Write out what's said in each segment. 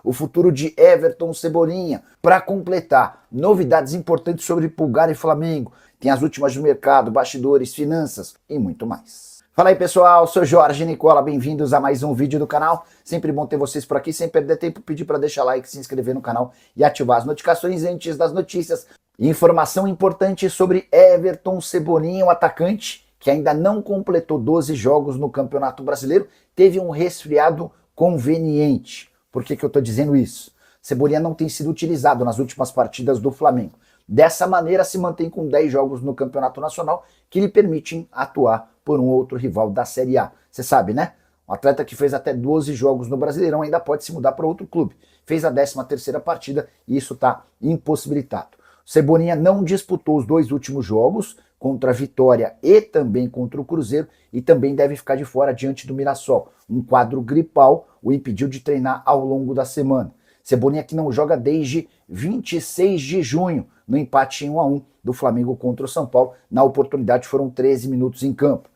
o futuro de Everton Cebolinha. Para completar, novidades importantes sobre Pulgar e Flamengo. Tem as últimas do mercado, bastidores, finanças e muito mais. Fala aí pessoal, sou Jorge Nicola, bem-vindos a mais um vídeo do canal. Sempre bom ter vocês por aqui, sem perder tempo, pedir para deixar like, se inscrever no canal e ativar as notificações antes das notícias. Informação importante sobre Everton Cebolinha, o atacante que ainda não completou 12 jogos no Campeonato Brasileiro, teve um resfriado conveniente. Por que eu estou dizendo isso? Cebolinha não tem sido utilizado nas últimas partidas do Flamengo. Dessa maneira, se mantém com 10 jogos no Campeonato Nacional, que lhe permitem atuar por um outro rival da Série A. Você sabe, né? Um atleta que fez até 12 jogos no Brasileirão ainda pode se mudar para outro clube. Fez a 13ª partida e isso está impossibilitado. Cebolinha não disputou os 2 últimos jogos, contra a Vitória e também contra o Cruzeiro, e também deve ficar de fora diante do Mirassol. Um quadro gripal o impediu de treinar ao longo da semana. Cebolinha que não joga desde 26 de junho, no empate em 1-1 do Flamengo contra o São Paulo. Na oportunidade foram 13 minutos em campo.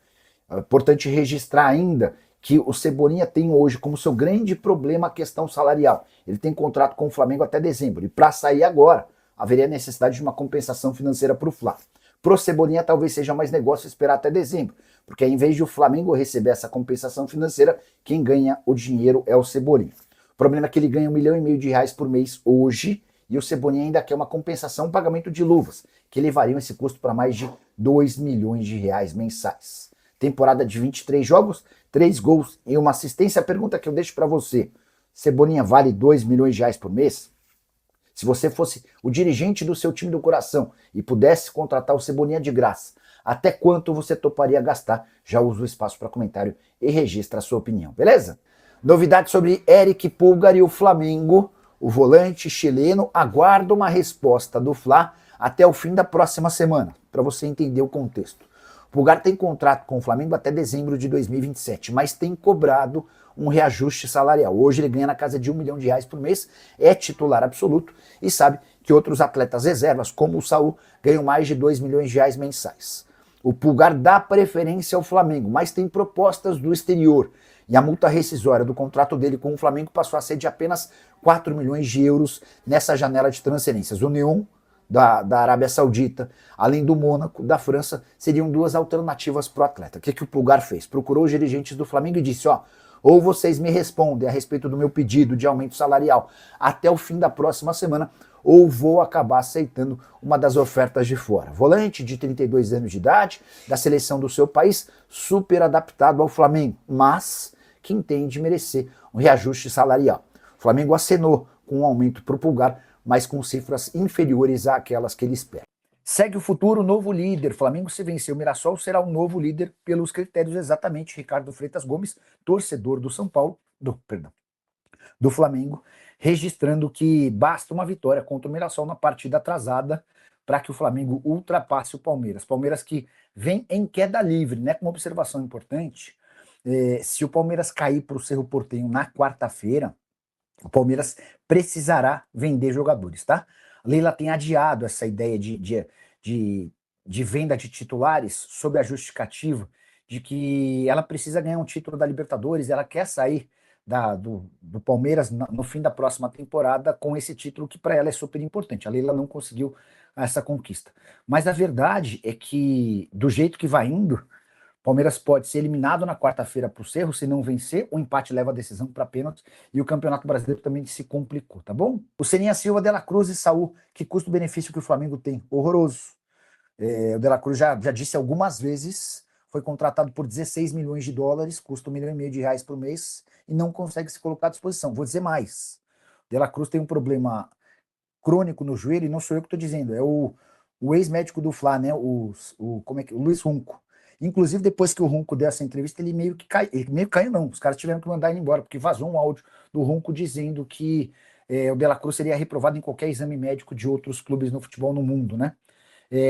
É importante registrar ainda que o Cebolinha tem hoje como seu grande problema a questão salarial. Ele tem contrato com o Flamengo até dezembro, e para sair agora, haveria necessidade de uma compensação financeira para o Fla. Pro Cebolinha talvez seja mais negócio esperar até dezembro, porque ao invés de o Flamengo receber essa compensação financeira, quem ganha o dinheiro é o Cebolinha. O problema é que ele ganha R$1,5 milhão por mês hoje, e o Cebolinha ainda quer uma compensação, um pagamento de luvas, que levariam esse custo para mais de R$2 milhões mensais. Temporada de 23 jogos, 3 gols e uma assistência. A pergunta que eu deixo para você, Cebolinha vale R$2 milhões por mês? Se você fosse o dirigente do seu time do coração e pudesse contratar o Cebolinha de graça, até quanto você toparia gastar? Já usa o espaço para comentário e registra a sua opinião, beleza? Novidades sobre Eric Pulgar e o Flamengo. O volante chileno aguarda uma resposta do Fla até o fim da próxima semana, para você entender o contexto. Pulgar tem contrato com o Flamengo até dezembro de 2027, mas tem cobrado um reajuste salarial. Hoje ele ganha na casa de R$1 milhão por mês, é titular absoluto e sabe que outros atletas reservas, como o Saul, ganham mais de R$2 milhões mensais. O Pulgar dá preferência ao Flamengo, mas tem propostas do exterior. E a multa rescisória do contrato dele com o Flamengo passou a ser de apenas 4 milhões de euros nessa janela de transferências. O Neon da Arábia Saudita, além do Mônaco, da França, seriam 2 alternativas para o atleta. O que o Pulgar fez? Procurou os dirigentes do Flamengo e disse, ou vocês me respondem a respeito do meu pedido de aumento salarial até o fim da próxima semana, ou vou acabar aceitando uma das ofertas de fora. Volante de 32 anos de idade, da seleção do seu país, super adaptado ao Flamengo, mas que entende merecer um reajuste salarial. O Flamengo acenou com um aumento para o Pulgar, mas com cifras inferiores àquelas que ele espera. Segue o futuro, novo líder. Flamengo, se vencer o Mirassol, será o novo líder pelos critérios exatamente. Ricardo Freitas Gomes, torcedor do do Flamengo, registrando que basta uma vitória contra o Mirassol na partida atrasada para que o Flamengo ultrapasse o Palmeiras. Palmeiras que vem em queda livre, né? Com uma observação importante, se o Palmeiras cair para o Cerro Porteño na quarta-feira, o Palmeiras precisará vender jogadores, tá? A Leila tem adiado essa ideia de venda de titulares sob a justificativa de que ela precisa ganhar um título da Libertadores, ela quer sair do Palmeiras no fim da próxima temporada com esse título que para ela é super importante. A Leila não conseguiu essa conquista. Mas a verdade é que, do jeito que vai indo, Palmeiras pode ser eliminado na quarta-feira para o Cerro, se não vencer, o empate leva a decisão para pênaltis e o Campeonato Brasileiro também se complicou, tá bom? O Ceninha Silva, De La Cruz e Saul, que custo-benefício que o Flamengo tem? Horroroso. O De La Cruz já disse algumas vezes, foi contratado por US$ 16 milhões, custa R$1,5 milhão por mês e não consegue se colocar à disposição. Vou dizer mais, o De La Cruz tem um problema crônico no joelho e não sou eu que estou dizendo, é o ex-médico do Fla, né? O Luiz Runco. Inclusive, depois que o Runco deu essa entrevista, ele meio que caiu não, os caras tiveram que mandar ele embora, porque vazou um áudio do Runco dizendo que o De La Cruz seria reprovado em qualquer exame médico de outros clubes no futebol no mundo, né?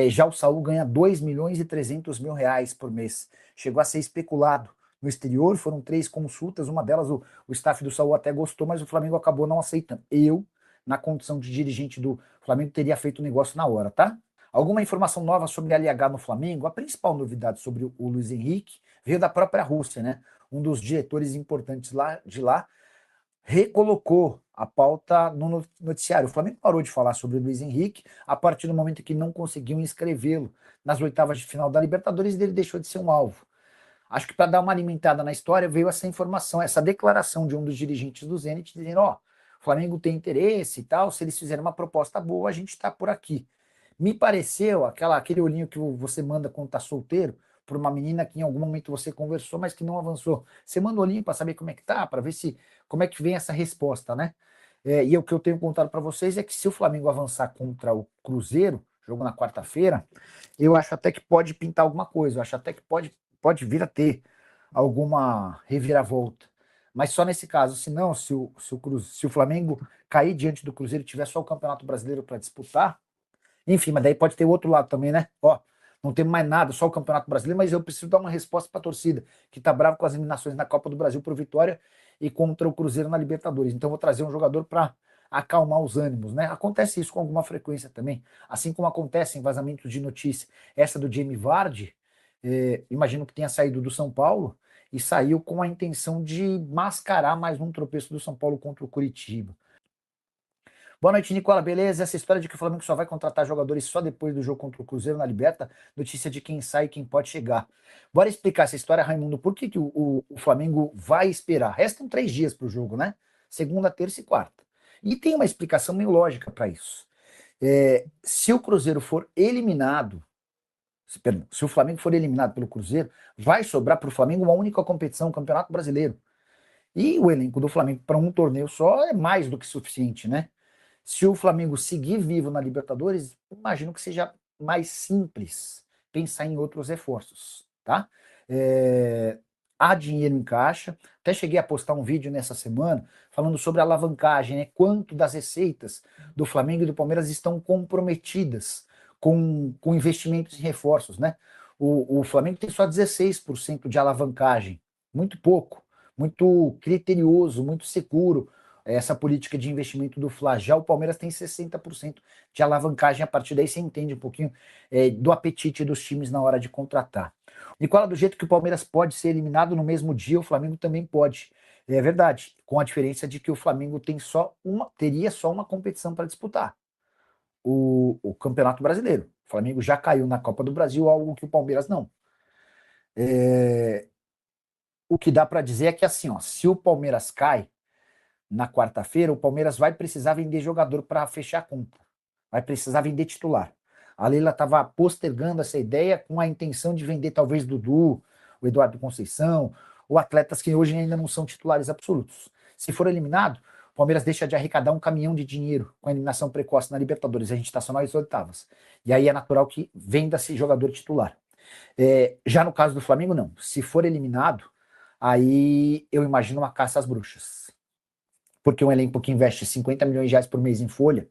Já o Saul ganha R$2,3 milhões por mês, chegou a ser especulado no exterior, foram 3 consultas, uma delas o staff do Saul até gostou, mas o Flamengo acabou não aceitando. Eu, na condição de dirigente do Flamengo, teria feito o negócio na hora, tá? Alguma informação nova sobre LH no Flamengo? A principal novidade sobre o Luiz Henrique veio da própria Rússia, né? Um dos diretores importantes de lá recolocou a pauta no noticiário. O Flamengo parou de falar sobre o Luiz Henrique a partir do momento que não conseguiam inscrevê-lo nas oitavas de final da Libertadores e ele deixou de ser um alvo. Acho que para dar uma alimentada na história veio essa informação, essa declaração de um dos dirigentes do Zenit dizendo, ó, o Flamengo tem interesse e tal, se eles fizerem uma proposta boa, a gente está por aqui. Me pareceu aquele olhinho que você manda quando tá solteiro para uma menina que em algum momento você conversou, mas que não avançou. Você manda o olhinho para saber como é que tá, para ver se como é que vem essa resposta, né? E o que eu tenho contado para vocês é que se o Flamengo avançar contra o Cruzeiro, jogo na quarta-feira, eu acho até que pode pintar alguma coisa, eu acho até que pode vir a ter alguma reviravolta. Mas só nesse caso, se não, se o Flamengo cair diante do Cruzeiro e tiver só o Campeonato Brasileiro para disputar, enfim, mas daí pode ter o outro lado também, né? Ó, não tem mais nada, só o Campeonato Brasileiro, mas eu preciso dar uma resposta para a torcida, que tá bravo com as eliminações na Copa do Brasil por Vitória e contra o Cruzeiro na Libertadores. Então vou trazer um jogador para acalmar os ânimos, né? Acontece isso com alguma frequência também, assim como acontece em vazamentos de notícia. Essa do Jamie Vardy, imagino que tenha saído do São Paulo e saiu com a intenção de mascarar mais um tropeço do São Paulo contra o Curitiba. Boa noite, Nicola. Beleza? Essa história de que o Flamengo só vai contratar jogadores só depois do jogo contra o Cruzeiro na Liberta, notícia de quem sai e quem pode chegar. Bora explicar essa história, Raimundo. Por que o Flamengo vai esperar? Restam 3 dias para o jogo, né? Segunda, terça e quarta. E tem uma explicação meio lógica para isso. Se o Cruzeiro for eliminado, se o Flamengo for eliminado pelo Cruzeiro, vai sobrar para o Flamengo uma única competição, o Campeonato Brasileiro. E o elenco do Flamengo para um torneio só é mais do que suficiente, né? Se o Flamengo seguir vivo na Libertadores, imagino que seja mais simples pensar em outros reforços, tá? Há dinheiro em caixa. Até cheguei a postar um vídeo nessa semana falando sobre a alavancagem, né? Quanto das receitas do Flamengo e do Palmeiras estão comprometidas com investimentos em reforços, né? O Flamengo tem só 16% de alavancagem, muito pouco, muito criterioso, muito seguro essa política de investimento do Fla. Já o Palmeiras tem 60% de alavancagem. A partir daí você entende um pouquinho do apetite dos times na hora de contratar. Nicola, do jeito que o Palmeiras pode ser eliminado no mesmo dia, o Flamengo também pode. É verdade, com a diferença de que o Flamengo teria só uma competição para disputar, o Campeonato Brasileiro. O Flamengo já caiu na Copa do Brasil, algo que o Palmeiras não. O que dá para dizer é que assim, ó, se o Palmeiras cai na quarta-feira, o Palmeiras vai precisar vender jogador para fechar a conta. Vai precisar vender titular. A Leila estava postergando essa ideia com a intenção de vender talvez Dudu, o Eduardo Conceição, ou atletas que hoje ainda não são titulares absolutos. Se for eliminado, o Palmeiras deixa de arrecadar um caminhão de dinheiro com a eliminação precoce na Libertadores. A gente está só nas oitavas. E aí é natural que venda-se jogador titular. Já no caso do Flamengo, não. Se for eliminado, aí eu imagino uma caça às bruxas. Porque um elenco que investe 50 milhões de reais por mês em folha,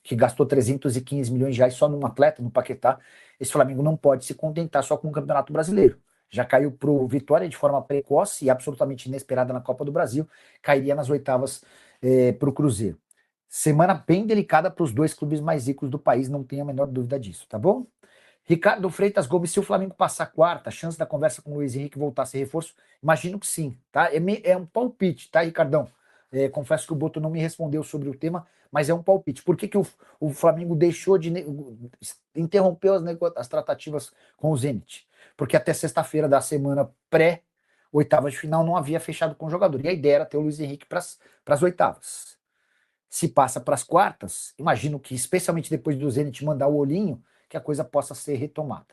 que gastou 315 milhões de reais só num atleta, no Paquetá, esse Flamengo não pode se contentar só com o Campeonato Brasileiro. Já caiu para o Vitória de forma precoce e absolutamente inesperada na Copa do Brasil, cairia nas oitavas para o Cruzeiro. Semana bem delicada para os 2 clubes mais ricos do país, não tenho a menor dúvida disso, tá bom? Ricardo Freitas Gomes, se o Flamengo passar quarta, a chance da conversa com o Luiz Henrique voltar a ser reforço, imagino que sim, tá? É um palpite, tá, Ricardão? Confesso que o Boto não me respondeu sobre o tema, mas é um palpite. Por que o Flamengo deixou de interrompeu as tratativas com o Zenit? Porque até sexta-feira da semana pré-oitava de final não havia fechado com o jogador. E a ideia era ter o Luiz Henrique para as oitavas. Se passa para as quartas, imagino que, especialmente depois do Zenit mandar o olhinho, que a coisa possa ser retomada.